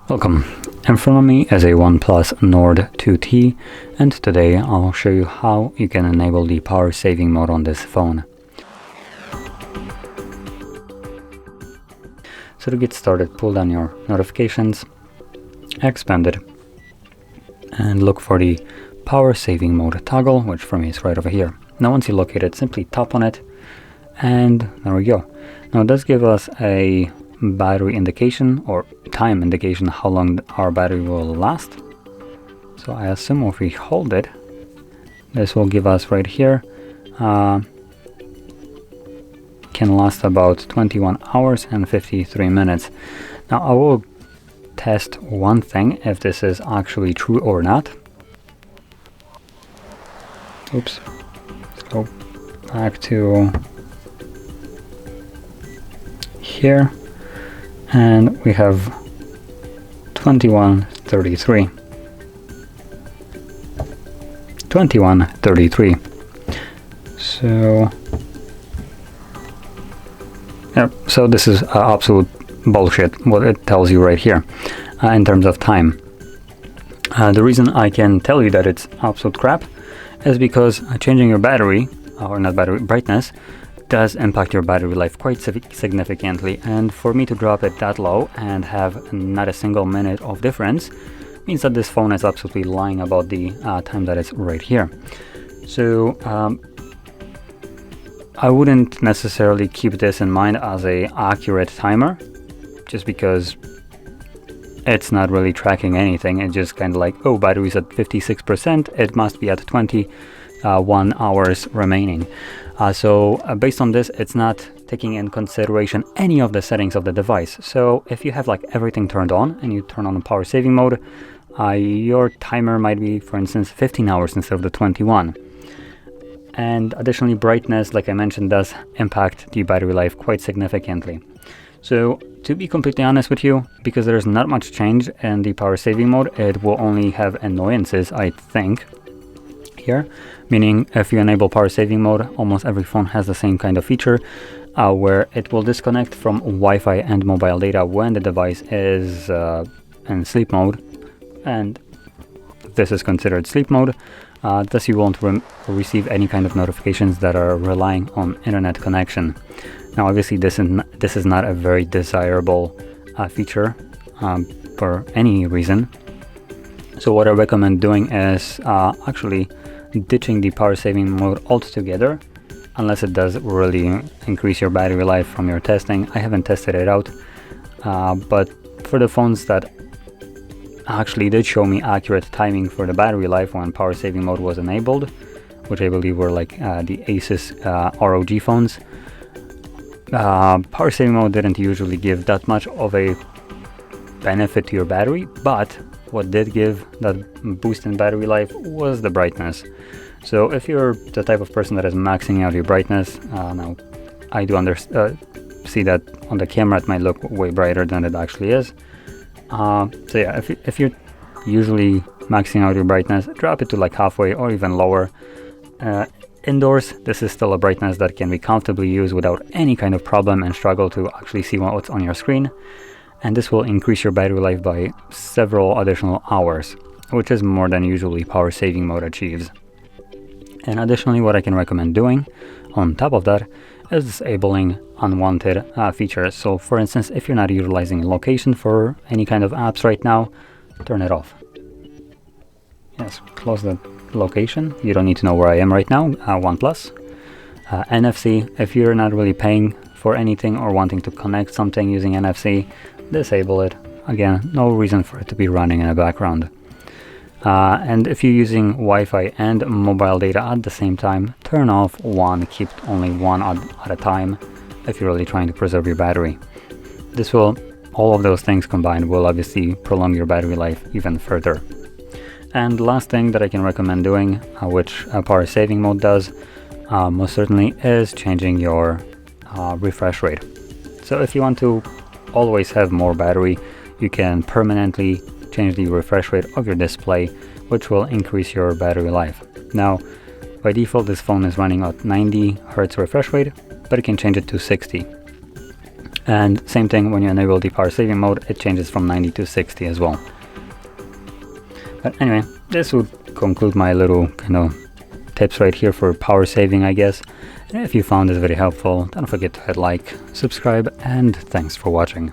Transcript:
Welcome. In front of me is a OnePlus Nord 2T, and today I'll show you how you can enable the power saving mode on this phone. So to get started, pull down your notifications, expand it, and look for the power saving mode toggle, which for me is right over here. Now once you locate it, simply tap on it, and there we go. Now it does give us a battery indication or time indication how long our battery will last. So I assume if we hold it, this will give us right here can last about 21 hours and 53 minutes. Now I will test one thing, if this is actually true or not. Oops. Let's go back to here, and we have 21:33. 21:33. So yeah, so this is absolute bullshit what it tells you right here in terms of time. The reason I can tell you that it's absolute crap is because changing your battery, or not battery, brightness, does impact your battery life quite significantly, and for me to drop it that low and have not a single minute of difference means that this phone is absolutely lying about the time that is right here. So I wouldn't necessarily keep this in mind as a accurate timer, just because it's not really tracking anything. It's just kind of like, oh, battery's at 56%, it must be at 21 hours remaining. So based on this, it's not taking in consideration any of the settings of the device. So if you have like everything turned on and you turn on the power saving mode, your timer might be, for instance, 15 hours instead of the 21. And additionally, brightness, like I mentioned, does impact the battery life quite significantly. So to be completely honest with you, because there's not much change in the power saving mode, it will only have annoyances, I think, here. Meaning if you enable power saving mode, almost every phone has the same kind of feature where it will disconnect from Wi-Fi and mobile data when the device is in sleep mode, and this is considered sleep mode. Thus you won't receive any kind of notifications that are relying on internet connection. Now obviously this is not a very desirable feature for any reason. So what I recommend doing is actually ditching the power saving mode altogether, unless it does really increase your battery life from your testing. I haven't tested it out, but for the phones that actually did show me accurate timing for the battery life when power saving mode was enabled, which I believe were like the Asus ROG phones, power saving mode didn't usually give that much of a benefit to your battery, but what did give that boost in battery life was the brightness. So if you're the type of person that is maxing out your brightness, now I do see that on the camera it might look way brighter than it actually is. So yeah, if you're usually maxing out your brightness, drop it to like halfway or even lower. Indoors, this is still a brightness that can be comfortably used without any kind of problem and struggle to actually see what's on your screen. And this will increase your battery life by several additional hours, which is more than usually power saving mode achieves. And additionally, what I can recommend doing on top of that is disabling unwanted features. So for instance, if you're not utilizing location for any kind of apps right now, turn it off. Yes, close the location. You don't need to know where I am right now. OnePlus. NFC, if you're not really paying for anything or wanting to connect something using NFC, disable it. Again, no reason for it to be running in the background. And if you're using Wi-Fi and mobile data at the same time, turn off one, keep only one at a time if you're really trying to preserve your battery. This will, all of those things combined will obviously prolong your battery life even further. And the last thing that I can recommend doing, which power saving mode does, most certainly, is changing your refresh rate. So if you want to always have more battery, you can permanently change the refresh rate of your display, which will increase your battery life. Now, by default, this phone is running at 90 Hz refresh rate, but you can change it to 60. And same thing when you enable the power saving mode, it changes from 90 to 60 as well. But anyway, this would conclude my little kind of tips right here for power saving, I guess. And if you found this very helpful, don't forget to hit like, subscribe, and thanks for watching.